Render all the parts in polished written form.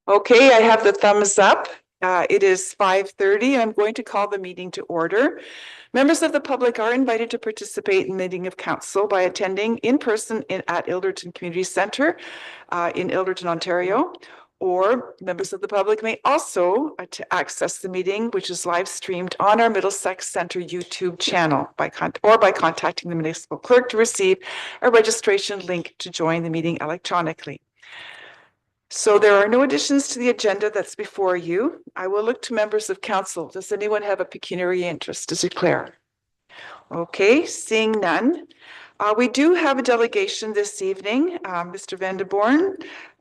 Okay, I have the thumbs up. It is 5:30. I'm going to call the meeting to order. Members of the public are invited to participate in the meeting of council by attending in person at Ilderton Community Centre in Ilderton, Ontario. Or members of the public may also access the meeting, which is live streamed on our Middlesex Centre YouTube channel by contacting the municipal clerk to receive a registration link to join the meeting electronically. So there are no additions to the agenda that's before you. I will look to members of council. Does anyone have a pecuniary interest to declare? Okay, seeing none. We do have a delegation this evening. Mr. Van de Born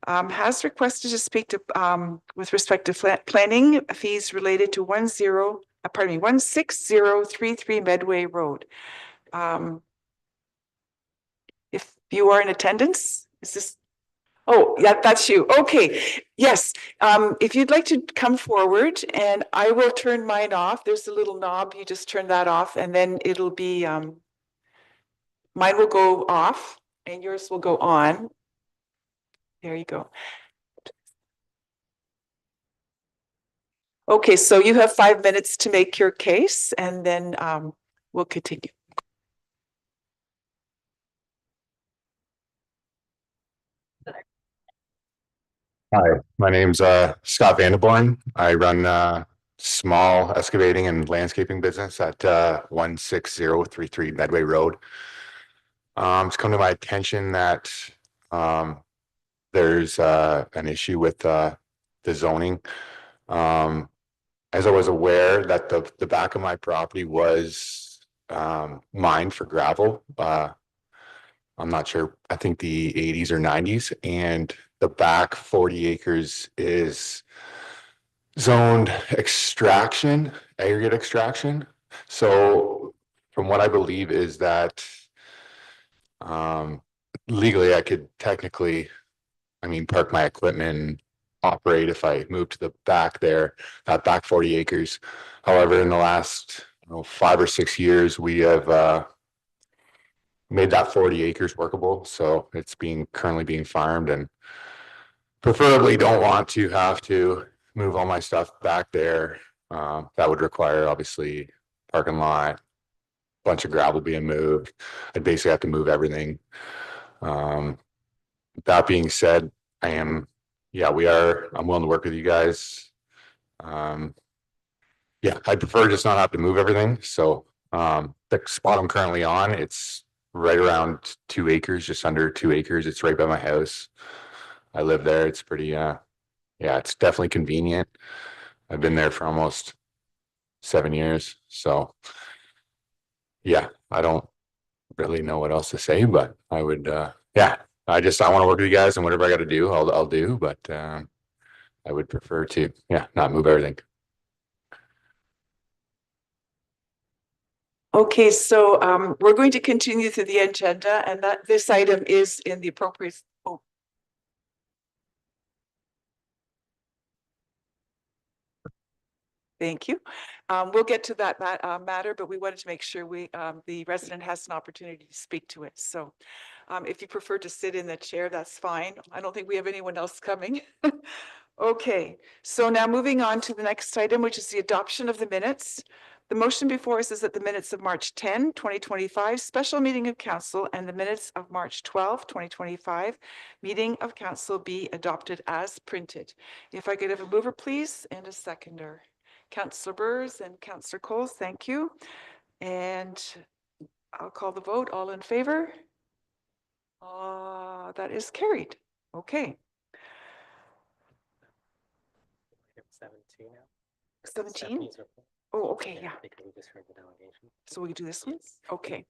has requested to speak to with respect to planning fees related to 16033 Medway Road. If you are in attendance, is this? Oh, yeah, that's you. Okay. Yes. If you'd like to come forward, and I will turn mine off. There's a little knob. You just turn that off, and then it'll be mine will go off and yours will go on. There you go. Okay, so you have 5 minutes to make your case, and then we'll continue. Hi, my name's Scott Vanderborn. I run small excavating and landscaping business at 16033 Medway Road. It's come to my attention that there's an issue with the zoning. As I was aware that the back of my property was mined for gravel. I'm not sure, I think the 80s or 90s, and the back 40 acres is zoned extraction, aggregate extraction. So from what I believe is that legally I could technically, park my equipment and operate if I move to the back there, that back 40 acres. However, in the last 5 or 6 years, we have made that 40 acres workable. So it's currently being farmed, and preferably don't want to have to move all my stuff back there. That would require obviously parking lot, bunch of gravel being moved. I'd basically have to move everything. That being said, I'm willing to work with you guys. I'd prefer just not have to move everything. So the spot I'm currently on, it's right around 2 acres, just under 2 acres. It's right by my house. I live there. It's pretty, it's definitely convenient. I've been there for almost 7 years. So, I don't really know what else to say, but I would, I want to work with you guys, and whatever I got to do, I'll do. But I would prefer to, not move everything. Okay, so we're going to continue through the agenda, and that this item is in the appropriate. Oh. Thank you. We'll get to that matter, but we wanted to make sure the resident has an opportunity to speak to it. So if you prefer to sit in the chair, that's fine. I don't think we have anyone else coming. Okay, so now moving on to the next item, which is the adoption of the minutes. The motion before us is that the minutes of March 10, 2025, special meeting of council, and the minutes of March 12, 2025, meeting of council be adopted as printed. If I could have a mover, please, and a seconder. Councillor Burrs and Councillor Coles, thank you. And I'll call the vote. All in favor? That is carried. Okay. 17? Oh, okay, yeah. So we can do this one? Okay.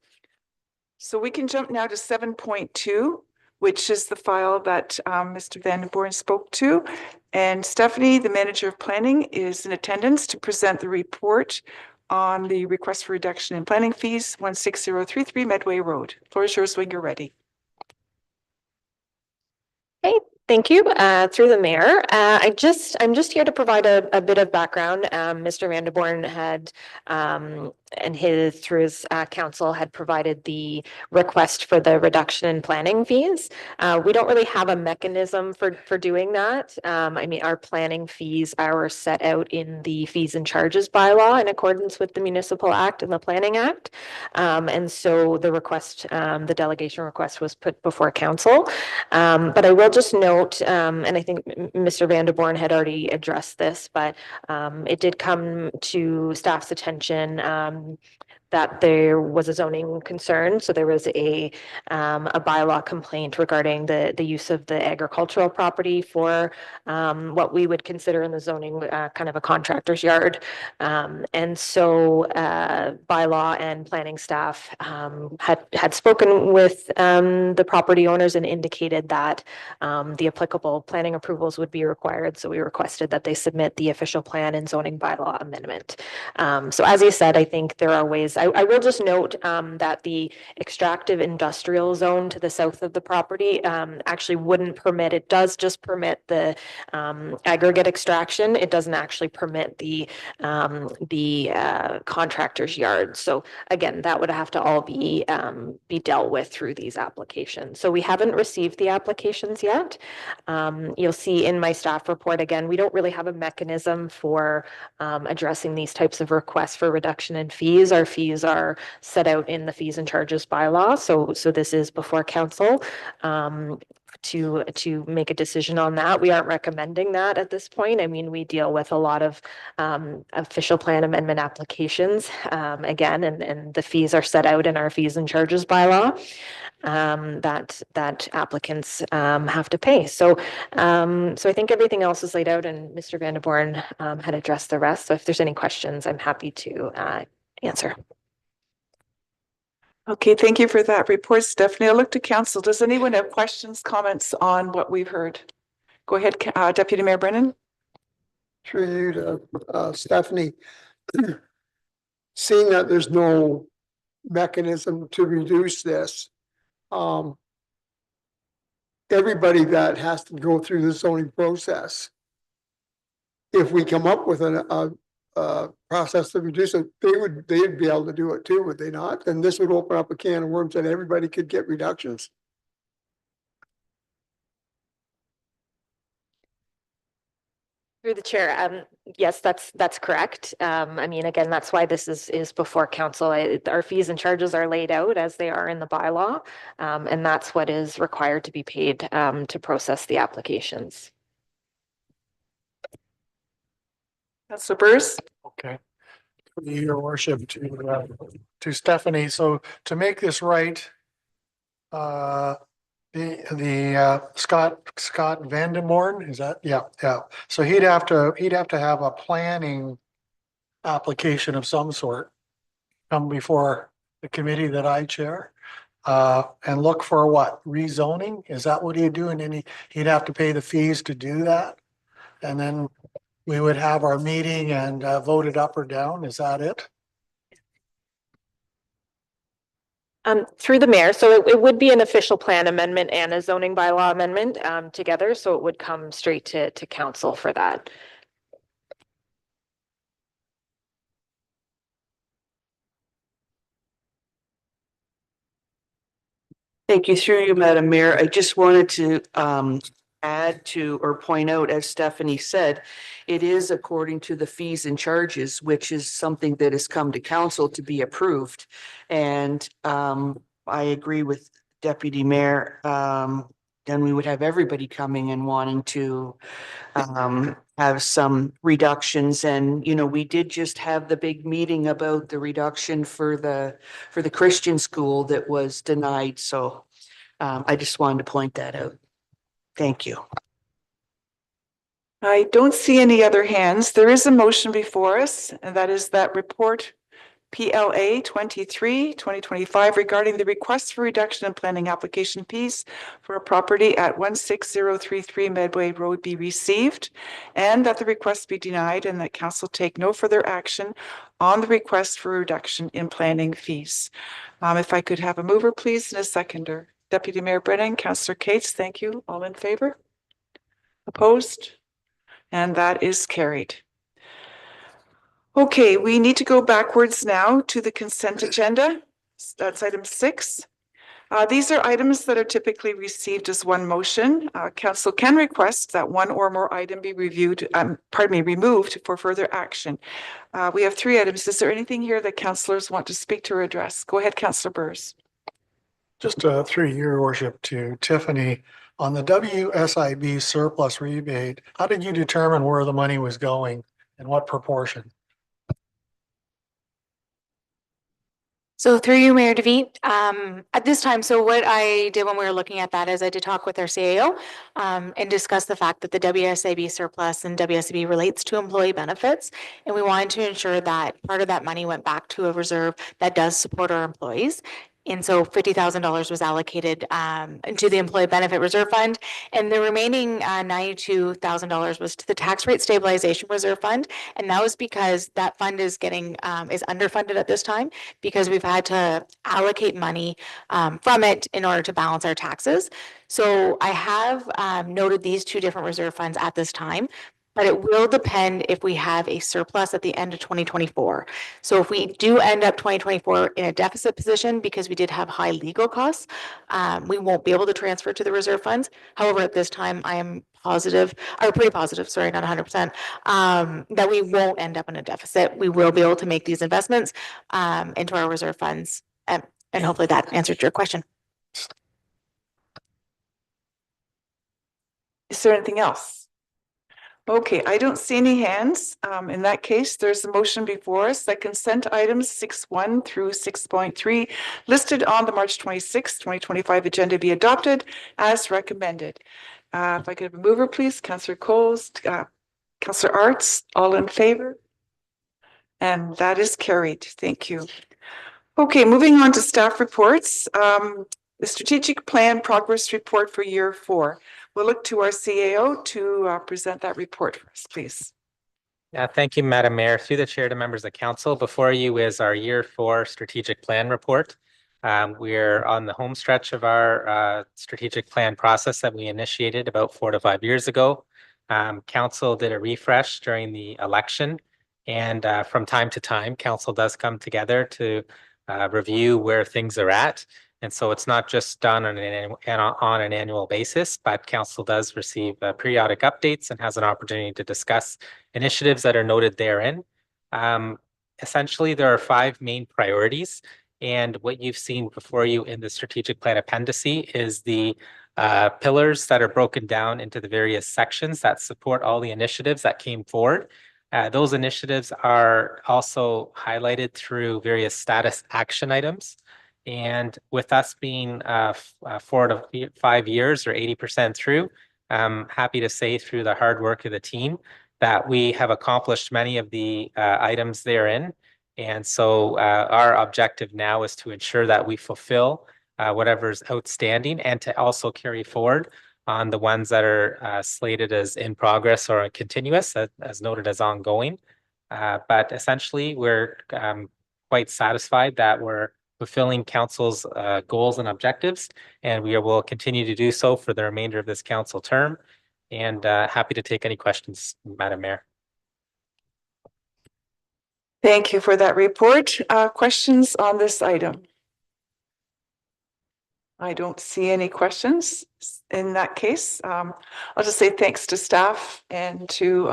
So we can jump now to 7.2, which is the file that Mr. Van den Born spoke to. And Stephanie, the manager of planning, is in attendance to present the report on the request for reduction in planning fees, 16033 Medway Road. Floor is yours when you're ready. Hey, thank you. Through the mayor, I'm just here to provide a bit of background. Mr. Van de Born had through his counsel had provided the request for the reduction in planning fees. We don't really have a mechanism for doing that. I mean, our planning fees are set out in the fees and charges bylaw in accordance with the Municipal Act and the Planning Act. And so the request, the delegation request was put before council. But I will just note, and I think Mr. Van de Born had already addressed this, but it did come to staff's attention that there was a zoning concern. So there was a bylaw complaint regarding the use of the agricultural property for what we would consider in the zoning kind of a contractor's yard. And so bylaw and planning staff had spoken with the property owners and indicated that the applicable planning approvals would be required. So we requested that they submit the official plan and zoning bylaw amendment. So as you said, I think there are ways. I will just note that the extractive industrial zone to the south of the property actually wouldn't permit. It does just permit the aggregate extraction. It doesn't actually permit the contractor's yard. So again, that would have to all be dealt with through these applications. So we haven't received the applications yet. You'll see in my staff report, again, we don't really have a mechanism for addressing these types of requests for reduction in fees. Our fees are set out in the fees and charges bylaw. So this is before council to make a decision on that. We aren't recommending that at this point. I mean, we deal with a lot of official plan amendment applications again, and the fees are set out in our fees and charges bylaw that applicants have to pay. So I think everything else is laid out, and Mr. Van de Born had addressed the rest. So if there's any questions, I'm happy to answer. Okay, thank you for that report, Stephanie. I'll look to council. Does anyone have questions, comments on what we've heard? Go ahead, Deputy Mayor Brennan. Through you to Stephanie. Seeing that there's no mechanism to reduce this, everybody that has to go through the zoning process, if we come up with a process to reduce it, they'd be able to do it too, would they not? And this would open up a can of worms and everybody could get reductions. Through the chair, yes, that's correct. I mean, again, that's why this is before council. Our fees and charges are laid out as they are in the bylaw, and that's what is required to be paid to process the applications. Councilor Bruce. Okay. Your worship to Stephanie. So to make this right, Scott Vandenborn, is that? Yeah. So he'd have to have a planning application of some sort come before the committee that I chair, and look for what? Rezoning? Is that what he'd do? And then he'd have to pay the fees to do that. And then we would have our meeting and vote it up or down. Is that it? Through the mayor, so it would be an official plan amendment and a zoning bylaw amendment together, so it would come straight to council for that. Thank you, through you, Madam Mayor. I just wanted to add to or point out, as Stephanie said, it is according to the fees and charges, which is something that has come to council to be approved. And I agree with Deputy Mayor. Then we would have everybody coming and wanting to have some reductions. And, you know, we did just have the big meeting about the reduction for the Christian school that was denied. So I just wanted to point that out. Thank you. I don't see any other hands. There is a motion before us, and that is that report PLA 23/2025 regarding the request for reduction in planning application fees for a property at 16033 Medway Road be received, and that the request be denied, and that council take no further action on the request for reduction in planning fees. If I could have a mover, please, and a seconder. Deputy Mayor Brennan, Councillor Cates, thank you. All in favor? Opposed? And that is carried. Okay, we need to go backwards now to the consent agenda. That's item 6. These are items that are typically received as one motion. Council can request that one or more item be removed for further action. We have 3 items. Is there anything here that councillors want to speak to or address? Go ahead, Councillor Burrs. Just through your worship to Tiffany, on the WSIB surplus rebate, how did you determine where the money was going and what proportion? So through you, Mayor DeVete, at this time, so what I did when we were looking at that is I did talk with our CAO and discuss the fact that the WSIB surplus and WSIB relates to employee benefits. And we wanted to ensure that part of that money went back to a reserve that does support our employees. And so $50,000 was allocated to the Employee Benefit Reserve Fund, and the remaining $92,000 was to the Tax Rate Stabilization Reserve Fund. And that was because that fund is getting is underfunded at this time because we've had to allocate money from it in order to balance our taxes. So I have noted these 2 different reserve funds at this time, but it will depend if we have a surplus at the end of 2024. So if we do end up 2024 in a deficit position because we did have high legal costs, we won't be able to transfer to the reserve funds. However, at this time, I am positive, or pretty positive, sorry, not 100%, that we won't end up in a deficit. We will be able to make these investments into our reserve funds. And hopefully that answered your question. Is there anything else? Okay, I don't see any hands. In that case, there's a motion before us that consent items 6.1 through 6.3 listed on the March 26, 2025 agenda be adopted as recommended. If I could have a mover, please, Councillor Coles, Councillor Arts, all in favor? And that is carried. Thank you. Okay, moving on to staff reports. The strategic plan progress report for year 4. We'll look to our CAO to present that report for us, please. Yeah, thank you, Madam Mayor. Through the chair to members of council, before you is our year 4 strategic plan report. We're on the home stretch of our strategic plan process that we initiated about 4 to 5 years ago. Council did a refresh during the election, and from time to time, council does come together to review where things are at. And so it's not just done on an annual basis, but council does receive periodic updates and has an opportunity to discuss initiatives that are noted therein. Essentially, there are 5 main priorities. And what you've seen before you in the strategic plan appendice is the pillars that are broken down into the various sections that support all the initiatives that came forward. Those initiatives are also highlighted through various status action items. And with us being 4 to 5 years or 80% through, I'm happy to say through the hard work of the team that we have accomplished many of the items therein. And so our objective now is to ensure that we fulfill whatever's outstanding and to also carry forward on the ones that are slated as in progress or continuous, as noted as ongoing. But essentially, we're quite satisfied that we're fulfilling council's goals and objectives, and we will continue to do so for the remainder of this council term. And happy to take any questions, Madam Mayor. Thank you for that report. Questions on this item? I don't see any questions. In that case, I'll just say thanks to staff and to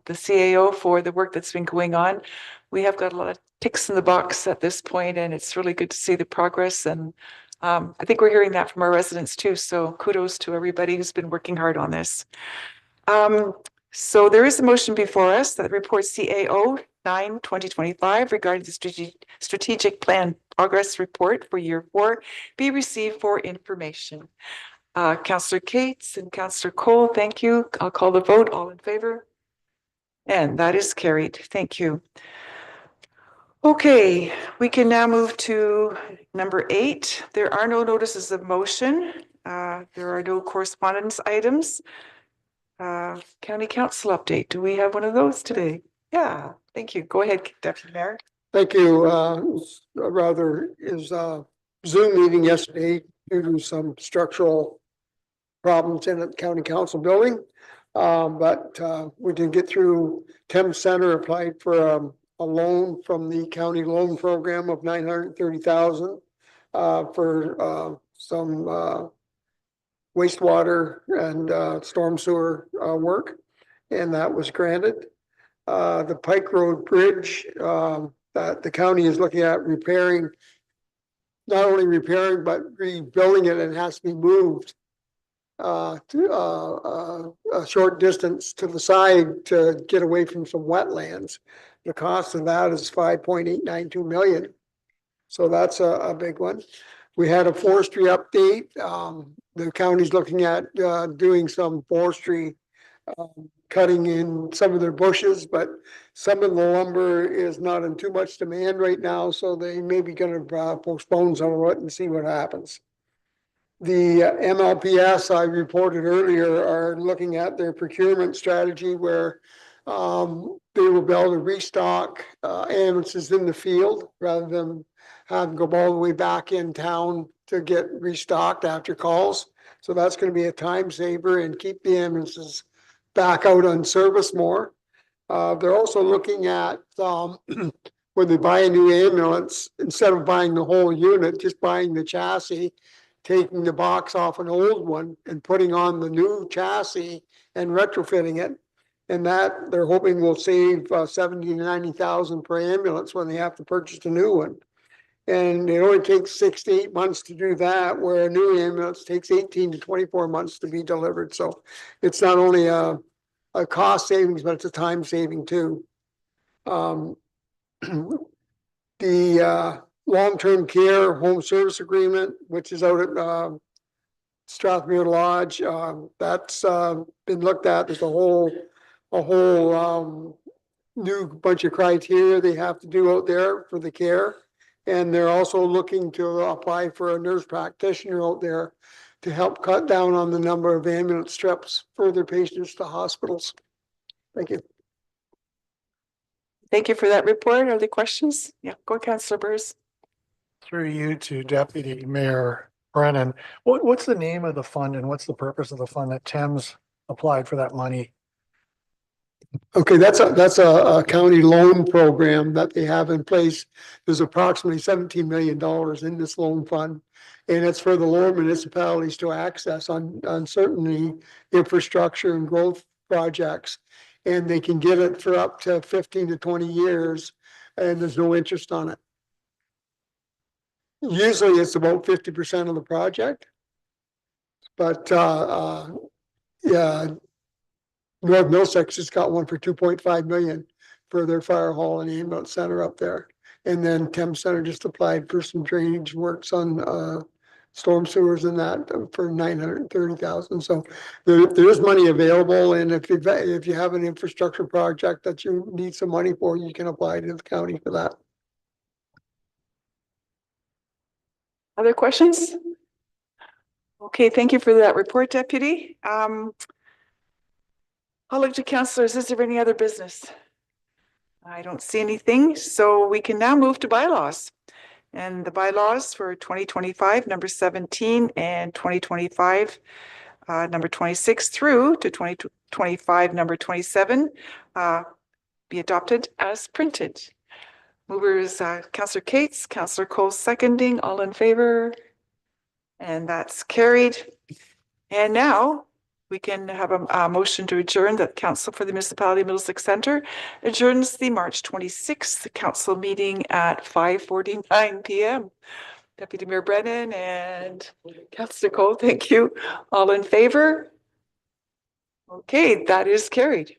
the CAO for the work that's been going on. We have got a lot of ticks in the box at this point, and it's really good to see the progress. And I think we're hearing that from our residents too. So kudos to everybody who's been working hard on this. So there is a motion before us that reports CAO 9/2025 regarding the strategic plan progress report for year 4 be received for information. Councillor Cates and Councillor Cole, thank you. I'll call the vote. All in favor? And that is carried. Thank you. Okay, we can now move to number 8. There are no notices of motion. There are no correspondence items. County Council update. Do we have one of those today? Yeah, thank you. Go ahead, Deputy Mayor. Thank you. Is Zoom meeting yesterday due to some structural problems in the county council building. But we did get through. Thames Center applied for a loan from the county loan program of 930,000 for some wastewater and storm sewer work, and that was granted. The Pike Road Bridge that the county is looking at repairing, not only repairing, but rebuilding it, and has to be moved to a short distance to the side to get away from some wetlands. The cost of that is 5.892 million. So that's a big one. We had a forestry update. The county's looking at doing some forestry, cutting in some of their bushes, but some of the lumber is not in too much demand right now, so they may be gonna postpone some of it and see what happens. The MLPS I reported earlier are looking at their procurement strategy where they will be able to restock ambulances in the field rather than have them go all the way back in town to get restocked after calls. So that's going to be a time saver and keep the ambulances back out on service more. They're also looking at when they buy a new ambulance, instead of buying the whole unit, just buying the chassis, taking the box off an old one and putting on the new chassis and retrofitting it. And that they're hoping will save 70 to 90,000 per ambulance when they have to purchase a new one. And it only takes 6 to 8 months to do that, where a new ambulance takes 18 to 24 months to be delivered. So it's not only a cost savings, but it's a time saving too. The long-term care home service agreement, which is out at Strathmere Lodge, that's been looked at. There's a whole new bunch of criteria they have to do out there for the care. And they're also looking to apply for a nurse practitioner out there to help cut down on the number of ambulance trips for their patients to hospitals. Thank you. Thank you for that report. Are there questions? Yeah, go Councillor Burrs. Through you to Deputy Mayor Brennan, what's the name of the fund and what's the purpose of the fund that Thames applied for that money? Okay, that's a county loan program that they have in place. There's approximately $17 million in this loan fund. And it's for the lower municipalities to access on certainly infrastructure and growth projects. And they can get it for up to 15 to 20 years, and there's no interest on it. Usually it's about 50% of the project. But yeah, North Middlesex just got one for 2.5 million for their fire hall and ambulance center up there. And then Thames Center just applied for some drainage works on storm sewers and that for 930,000. So there is money available. And if you have an infrastructure project that you need some money for, you can apply to the county for that. Other questions? Okay, thank you for that report, Deputy. I'll look to councillors. Is there any other business? I don't see anything, so we can now move to bylaws. And the bylaws for 2025, number 17, and 2025, number 26 through to 2025, number 27, be adopted as printed. Movers, Councillor Cates, Councillor Cole seconding, all in favor? And that's carried. And now we can have a motion to adjourn that Council for the Municipality of Middlesex Centre adjourns the March 26th council meeting at 5:49 p.m. Deputy Mayor Brennan and Councillor Cole, thank you. All in favor? Okay, that is carried.